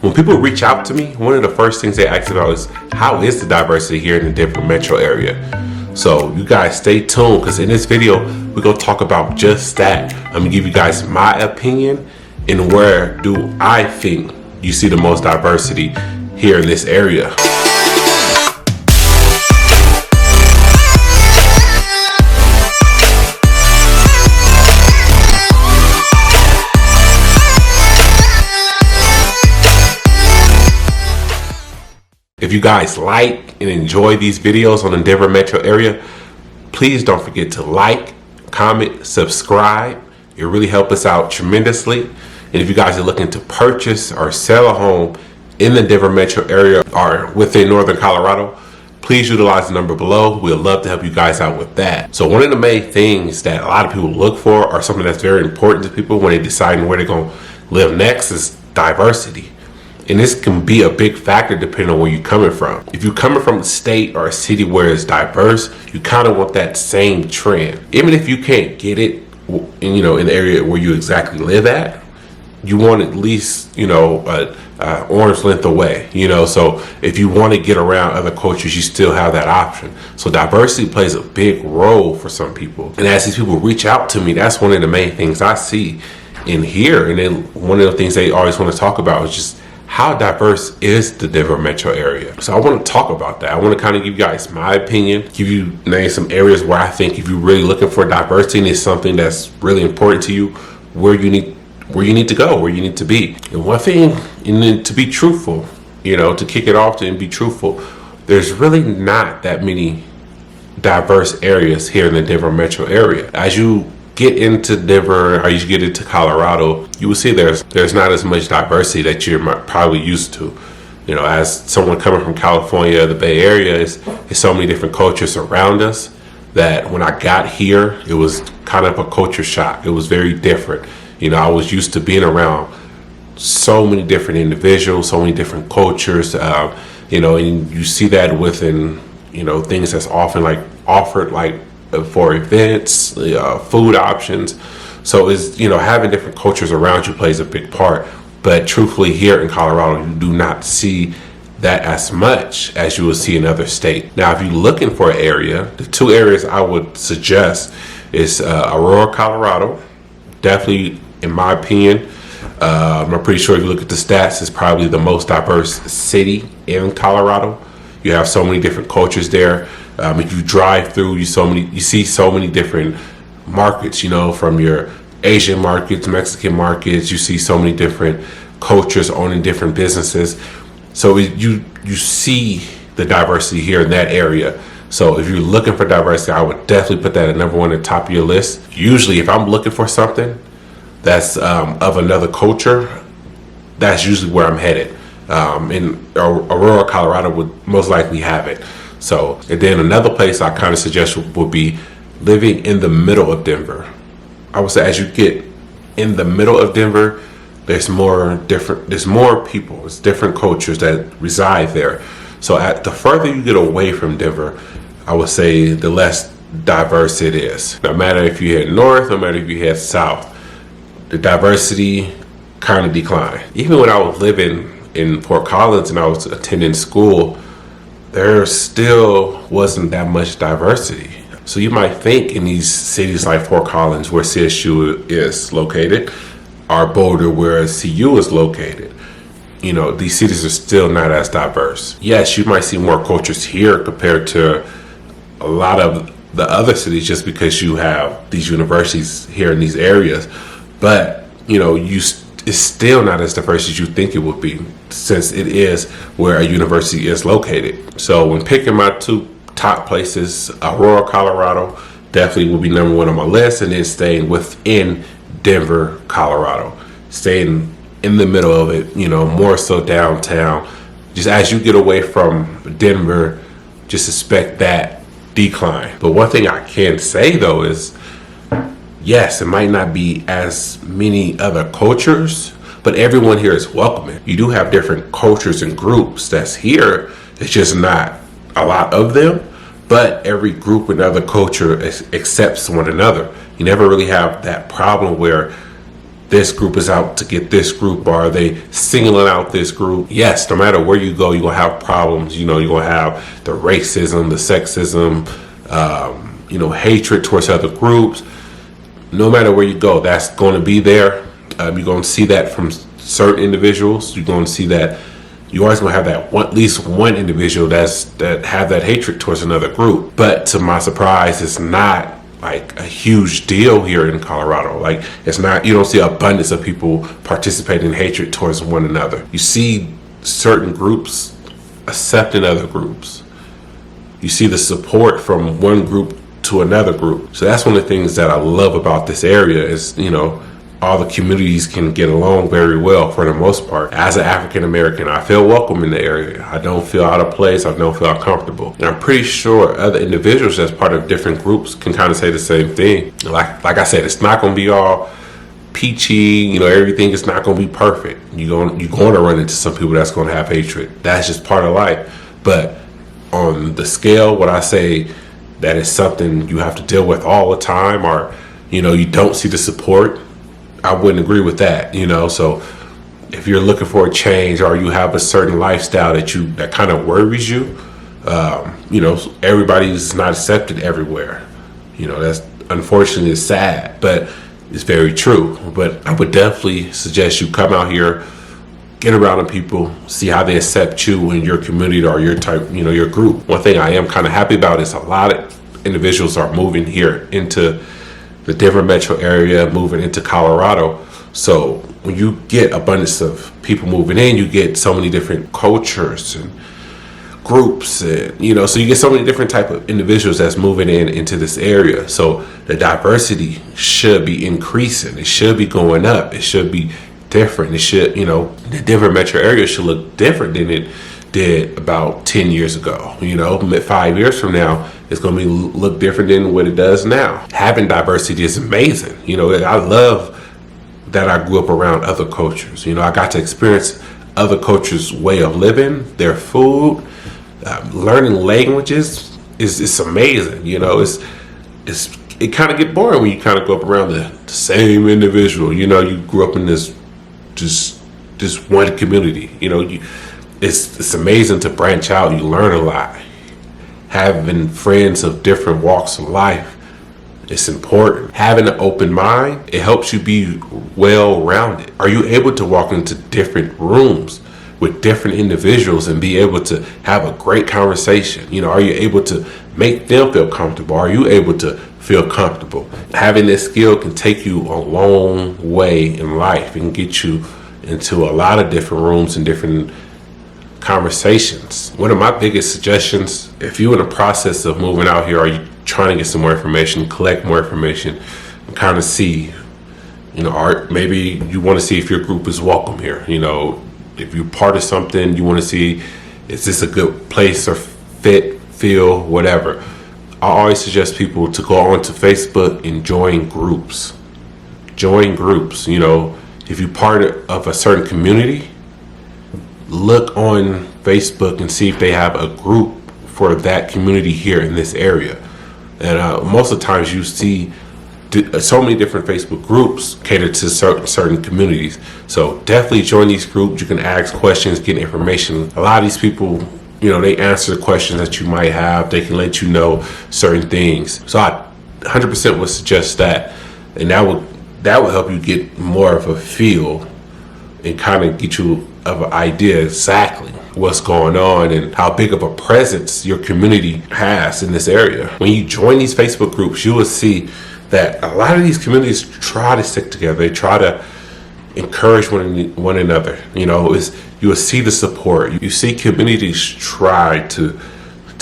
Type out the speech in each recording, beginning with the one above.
When people reach out to me, one of the first things they ask about is, how is the diversity here in the Denver metro area? So you guys stay tuned, because in this video, we're going to talk about just that. I'm going to give you guys my opinion and where do I think you see the most diversity here in this area. If you guys like and enjoy these videos on the Denver metro area, please don't forget to like, comment, subscribe. It really helps us out tremendously. And if you guys are looking to purchase or sell a home in the Denver metro area or within northern Colorado, please utilize the number below. We'd love to help you guys out with that. So one of the main things that a lot of people look for, or something that's very important to people when they decide where they're going to live next, is diversity. And this can be a big factor depending on where you're coming from. If you're coming from a state or a city where it's diverse, you kind of want that same trend. Even if you can't get it, in the area where you exactly live at, you want at least, arm's length away, So if you want to get around other cultures, you still have that option. So diversity plays a big role for some people. And as these people reach out to me, that's one of the main things I see in here. And then one of the things they always want to talk about is just how diverse is the Denver metro area? So I want to talk about that. I want to kind of give you guys my opinion, name some areas where I think if you're really looking for diversity and it's something that's really important to you, where you need to go, where you need to be. And one thing, and then to be truthful, to kick it off and be truthful, there's really not that many diverse areas here in the Denver metro area. As you get into Denver or you get into Colorado, you will see there's not as much diversity that you're probably used to. As someone coming from California, the Bay Area is so many different cultures around us that when I got here, it was kind of a culture shock. It was very different. I was used to being around so many different individuals, so many different cultures, and you see that within, things that's often offered for events, food options. So having different cultures around you plays a big part. But truthfully, here in Colorado, you do not see that as much as you will see in other states. Now, if you're looking for an area, the two areas I would suggest is Aurora, Colorado. Definitely, in my opinion, I'm pretty sure if you look at the stats, it's probably the most diverse city in Colorado. You have so many different cultures there. If you drive through, you see so many different markets, from your Asian markets, Mexican markets. You see so many different cultures owning different businesses. So you see the diversity here in that area. So if you're looking for diversity, I would definitely put that at number one at the top of your list. Usually, if I'm looking for something that's of another culture, that's usually where I'm headed. In Aurora, Colorado would most likely have it. So, and then another place I kind of suggest would be living in the middle of Denver. I would say as you get in the middle of Denver, there's more people, it's different cultures that reside there. So the further you get away from Denver, I would say the less diverse it is. No matter if you head north, no matter if you head south, the diversity kind of declined. Even when I was living in Fort Collins and I was attending school, there still wasn't that much diversity. So you might think in these cities like Fort Collins, where CSU is located, or Boulder, where CU is located, these cities are still not as diverse. Yes, you might see more cultures here compared to a lot of the other cities just because you have these universities here in these areas. But, it's still not as diverse as you think it would be, since it is where a university is located. So when picking my two top places, Aurora, Colorado definitely will be number one on my list, and then staying within Denver, Colorado, staying in the middle of it, more so downtown. Just as you get away from Denver, just expect that decline. But one thing I can say though is, yes, it might not be as many other cultures, but everyone here is welcoming. You do have different cultures and groups that's here. It's just not a lot of them, but every group and other culture accepts one another. You never really have that problem where this group is out to get this group, or are they singling out this group? Yes, no matter where you go, you're going to have problems. You're going to have the racism, the sexism, hatred towards other groups. No matter where you go, that's going to be there. You're going to see that from certain individuals. You're going to see that. You're always going to have that at least one individual that have that hatred towards another group. But to my surprise, it's not like a huge deal here in Colorado. Like, it's not, you don't see abundance of people participating in hatred towards one another. You see certain groups accepting other groups. You see the support from one group to another group. So that's one of the things that I love about this area is, all the communities can get along very well for the most part. As an African American, I feel welcome in the area. I don't feel out of place. I don't feel uncomfortable. And I'm pretty sure other individuals as part of different groups can kind of say the same thing. Like I said, it's not going to be all peachy. Everything is not going to be perfect. You're going to run into some people that's going to have hatred. That's just part of life. But on the scale, what I say that is something you have to deal with all the time, or you don't see the support, I wouldn't agree with that. So if you're looking for a change, or you have a certain lifestyle that kind of worries you, everybody's not accepted everywhere. That's unfortunately sad, but it's very true. But I would definitely suggest you come out here, get around the people, see how they accept you in your community or your type, your group. One thing I am kind of happy about is a lot of individuals are moving here into the Denver metro area, moving into Colorado. So when you get abundance of people moving in, you get so many different cultures and groups, and so you get so many different type of individuals that's moving into this area. So the diversity should be increasing. It should be going up. It should be different. It should, the Denver metro area should look different than it did about 10 years ago. 5 years from now, it's going to look different than what it does now. Having diversity is amazing. I love that I grew up around other cultures. I got to experience other cultures' way of living, their food, learning languages. It's amazing. It kind of get boring when you kind of go up around the same individual. You grew up in this one community. It's amazing to branch out. You learn a lot. Having friends of different walks of life, it's important. Having an open mind, it helps you be well-rounded. Are you able to walk into different rooms with different individuals and be able to have a great conversation? Are you able to make them feel comfortable? Are you able to feel comfortable? Having this skill can take you a long way in life and get you into a lot of different rooms and different conversations. One of my biggest suggestions, if you're in the process of moving out here, or you trying to get some more information, collect more information, and kind of see, or maybe you want to see if your group is welcome here. If you're part of something, you want to see, is this a good place or fit, feel, whatever. I always suggest people to go onto Facebook and join groups. Join groups. If you're part of a certain community, look on Facebook and see if they have a group for that community here in this area. And most of the times you see so many different Facebook groups cater to certain communities. So definitely join these groups. You can ask questions, get information. A lot of these people, they answer the questions that you might have. They can let you know certain things. So I 100% would suggest that. And that will help you get more of a feel and kind of get you of an idea exactly what's going on and how big of a presence your community has in this area. When you join these Facebook groups, you will see that a lot of these communities try to stick together. They try to encourage one another. You will see the support. You see communities try to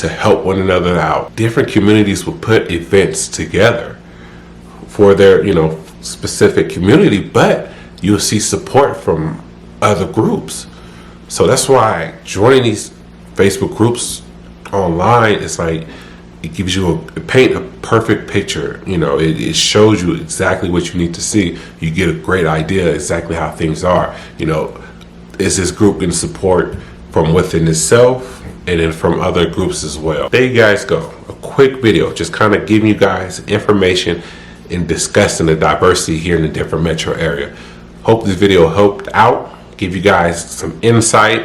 help one another out. Different communities will put events together for their specific community, but you'll see support from other groups. So that's why joining these Facebook groups online is like, it gives you paint a perfect picture. It shows you exactly what you need to see. You get a great idea exactly how things are. Is this group getting support from within itself and then from other groups as well? There you guys go. A quick video just kind of giving you guys information and discussing the diversity here in the Denver metro area. Hope this video helped out, give you guys some insight.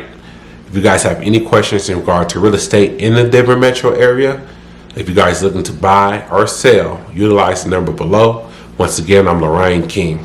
If you guys have any questions in regard to real estate in the Denver metro area, if you guys looking to buy or sell, utilize the number below. Once again, I'm LaRyan King.